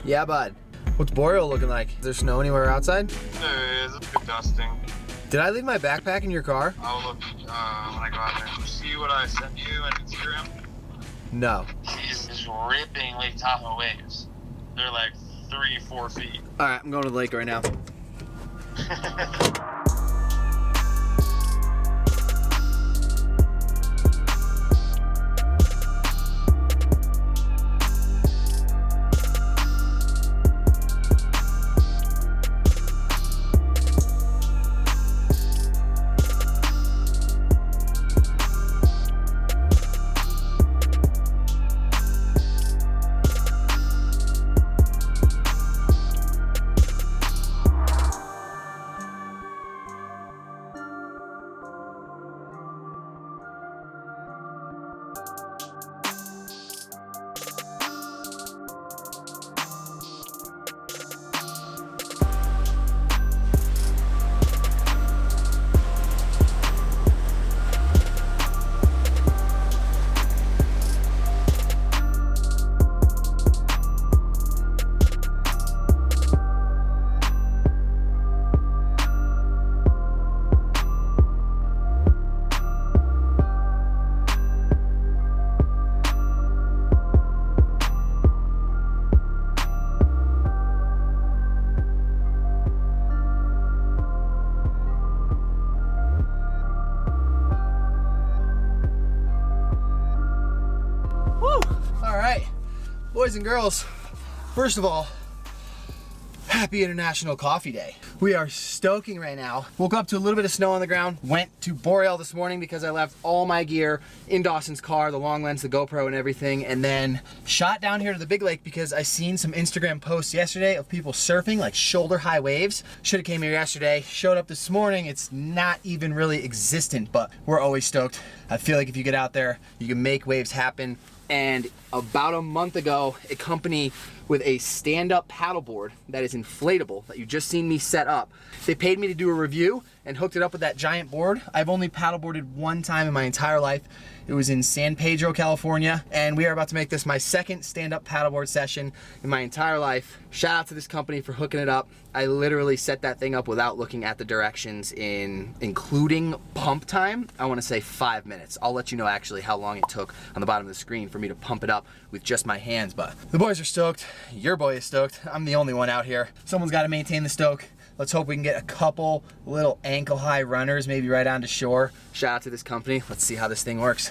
Yeah, bud. What's Boreal looking like? Is there snow anywhere outside? There is. It's a bit dusting. Did I leave my backpack in your car? I'll look when I go out there. You see what I sent you on Instagram? No. He's just ripping Lake Tahoe waves. They're like 3-4 feet. All right, I'm going to the lake right now. Boys and girls, first of all, happy International Coffee Day. We are stoking right now. Woke up to a little bit of snow on the ground. Went to Boreal this morning because I left all my gear in Dawson's car, the long lens, the GoPro and everything, and then shot down here to the big lake because I seen some Instagram posts yesterday of people surfing like shoulder high waves. Should have came here yesterday, showed up this morning. It's not even really existent, but we're always stoked. I feel like if you get out there, you can make waves happen. And about a month ago, a company with a stand-up paddleboard that is inflatable that you just seen me set up, they paid me to do a review and hooked it up with that giant board. I've only paddleboarded one time in my entire life. It was in San Pedro, California, and we are about to make this my second stand-up paddleboard session in my entire life. Shout out to this company for hooking it up. I literally set that thing up without looking at the directions, including pump time. I want to say 5 minutes. I'll let you know actually how long it took on the bottom of the screen for me to pump it up with just my hands, but the boys are stoked. Your boy is stoked. I'm the only one out here. Someone's got to maintain the stoke. Let's hope we can get a couple little ankle high runners, maybe right onto shore. Shout out to this company. Let's see how this thing works.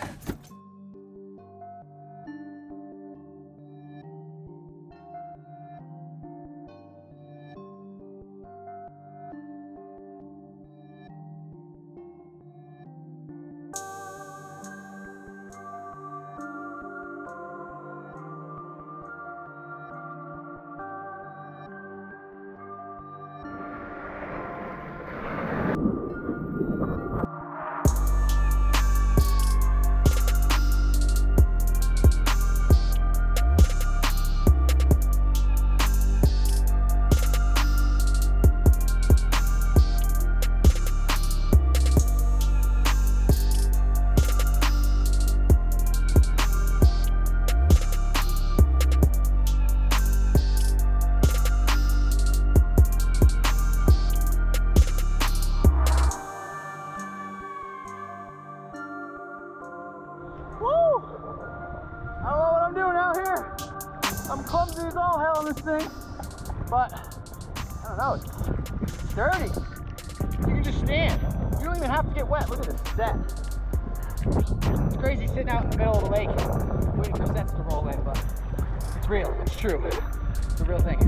I'm clumsy as all hell on this thing, but I don't know, it's dirty. You can just stand. You don't even have to get wet. Look at this set. It's crazy sitting out in the middle of the lake waiting for sets to roll in, but it's real, it's true. It's a real thing.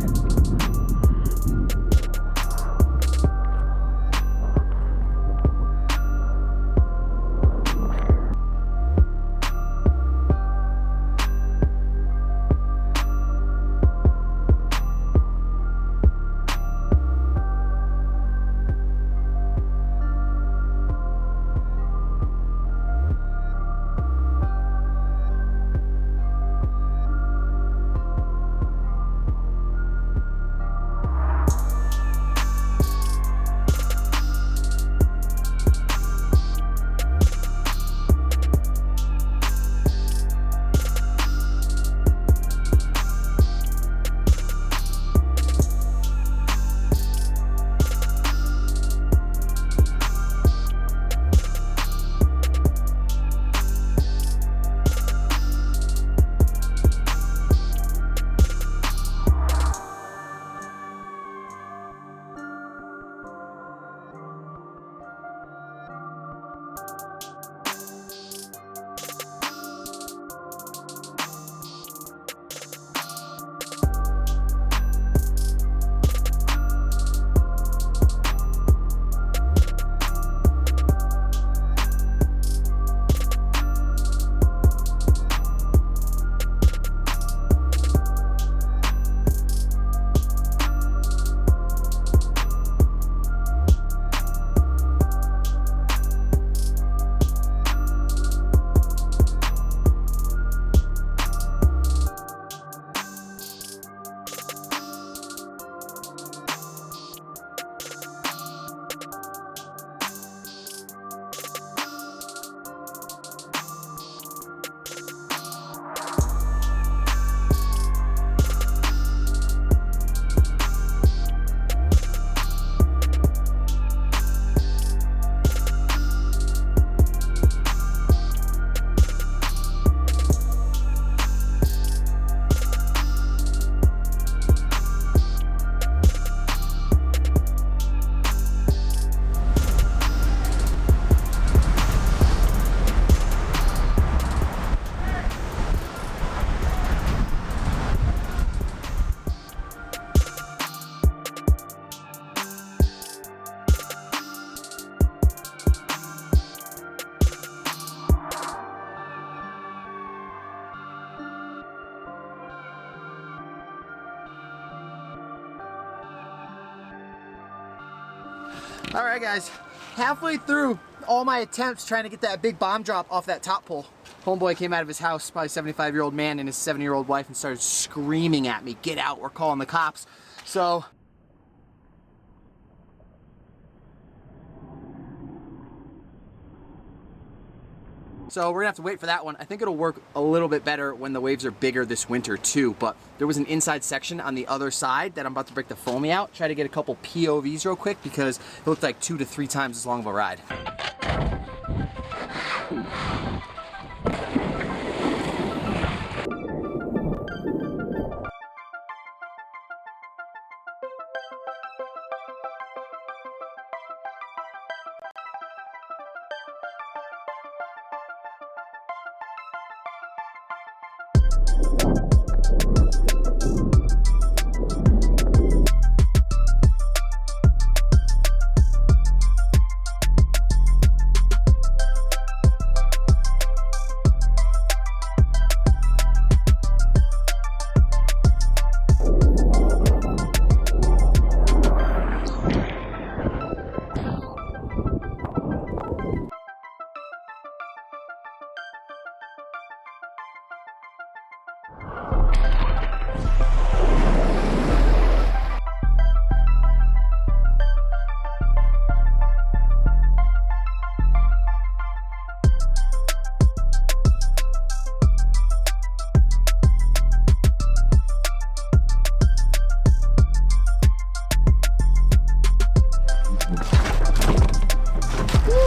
All right, guys, halfway through all my attempts trying to get that big bomb drop off that top pole, homeboy came out of his house, probably 75-year-old man and his 70-year-old wife, and started screaming at me, "Get out, we're calling the cops." So we're gonna have to wait for that one. I think it'll work a little bit better when the waves are bigger this winter too, but there was an inside section on the other side that I'm about to break the foamy out, try to get a couple POVs real quick because it looked like 2 to 3 times as long of a ride.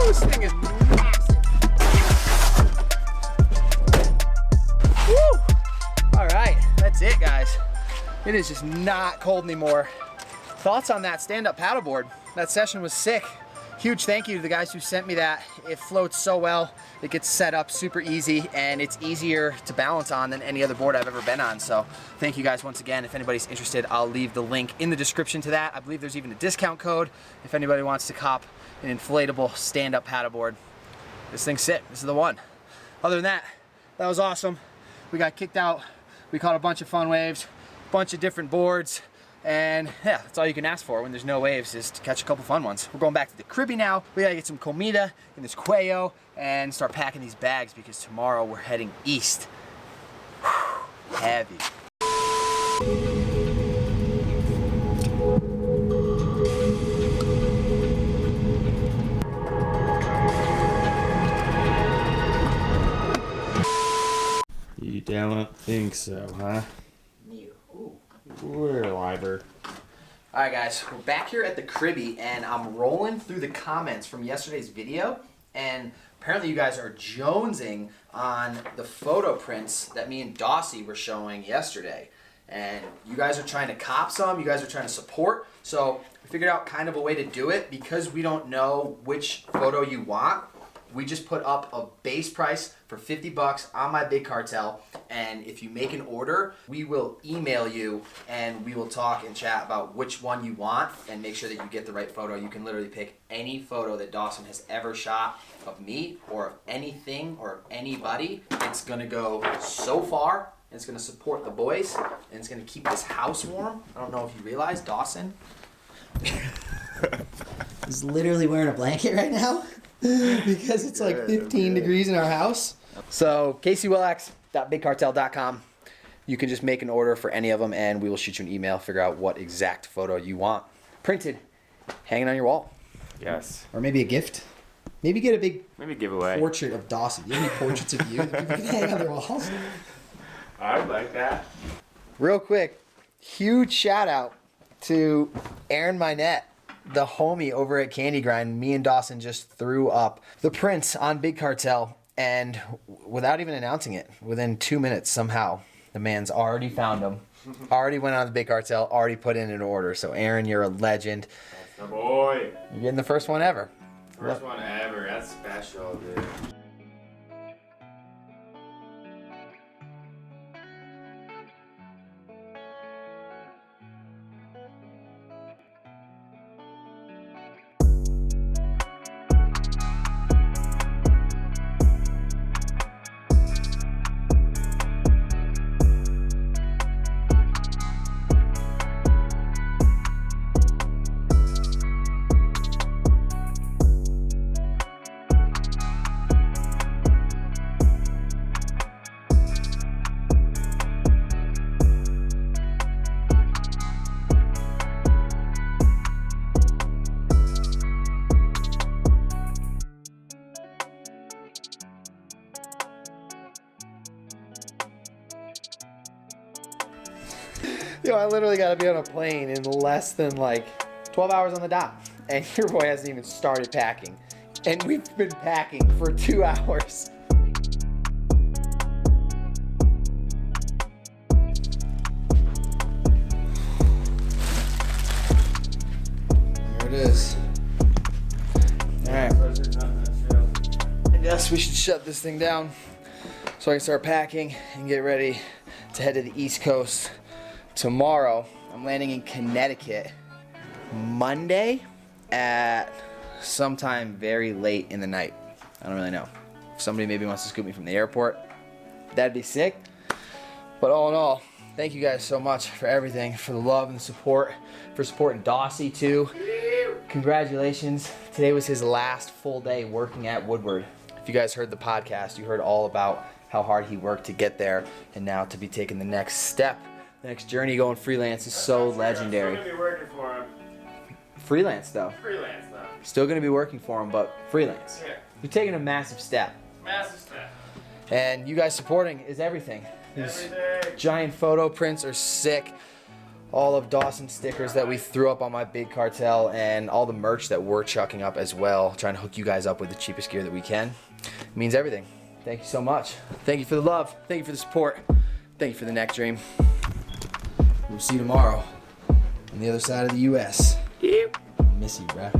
This thing is massive. Woo! All right, that's it, guys. It is just not cold anymore. Thoughts on that stand-up paddleboard? That session was sick. Huge thank you to the guys who sent me that. It floats so well. It gets set up super easy and it's easier to balance on than any other board I've ever been on. So thank you guys once again. If anybody's interested, I'll leave the link in the description to that. I believe there's even a discount code if anybody wants to cop an inflatable stand-up paddleboard. This thing's sick. This is the one. Other than that, that was awesome. We got kicked out. We caught a bunch of fun waves, bunch of different boards. And yeah, that's all you can ask for when there's no waves, is to catch a couple fun ones. We're going back to the cribby now. We gotta get some comida in this cuello and start packing these bags because tomorrow we're heading east. Whew, heavy. You don't think so, huh? We're liver. Alright guys, we're back here at the cribby and I'm rolling through the comments from yesterday's video, and apparently you guys are jonesing on the photo prints that me and Dawson were showing yesterday. And you guys are trying to cop some, you guys are trying to support, so we figured out kind of a way to do it. Because we don't know which photo you want, we just put up a base price for 50 bucks on my Big Cartel, and if you make an order, we will email you and we will talk and chat about which one you want and make sure that you get the right photo. You can literally pick any photo that Dawson has ever shot of me or of anything or of anybody. It's gonna go so far, and it's gonna support the boys, and it's gonna keep this house warm. I don't know if you realize, Dawson is literally wearing a blanket right now. Because it's like 15 degrees in our house. So caseywillax.bigcartel.com. You can just make an order for any of them and we will shoot you an email, figure out what exact photo you want printed, hanging on your wall. Yes. Or maybe a gift. Maybe get a big giveaway portrait of Dawson. Do you have any portraits of you that people can hang on their walls? I'd like that. Real quick, huge shout out to Aaron Minette, the homie over at Candy Grind. Me and Dawson just threw up the prints on Big Cartel, and without even announcing it, within 2 minutes somehow, the man's already found them, already went on the Big Cartel, already put in an order. So Aaron, you're a legend. That's the boy. You're getting the first one ever. First one ever. That's special, dude. Yo, I literally got to be on a plane in less than like 12 hours on the dot. And your boy hasn't even started packing. And we've been packing for 2 hours. There it is. All right. I guess we should shut this thing down so I can start packing and get ready to head to the East Coast tomorrow. I'm landing in Connecticut Monday at sometime very late in the night. I don't really know. If somebody maybe wants to scoop me from the airport, that'd be sick. But all in all, thank you guys so much for everything, for the love and the support, for supporting Dawson too. Congratulations. Today was his last full day working at Woodward. If you guys heard the podcast, you heard all about how hard he worked to get there, and now to be taking the next step, the next journey going freelance is so legendary. I'm still gonna be working for him. Freelance though. Freelance though. Still gonna be working for him, but freelance. Yeah. You're taking a massive step. Massive step. And you guys supporting is everything. These Everything. giant photo prints are sick. All of Dawson's stickers that we threw up on my big cartel, and all the merch that we're chucking up as well, trying to hook you guys up with the cheapest gear that we can. It means everything. Thank you so much. Thank you for the love. Thank you for the support. Thank you for the neck dream. We'll see you tomorrow on the other side of the US. Yep. Miss you, bruh.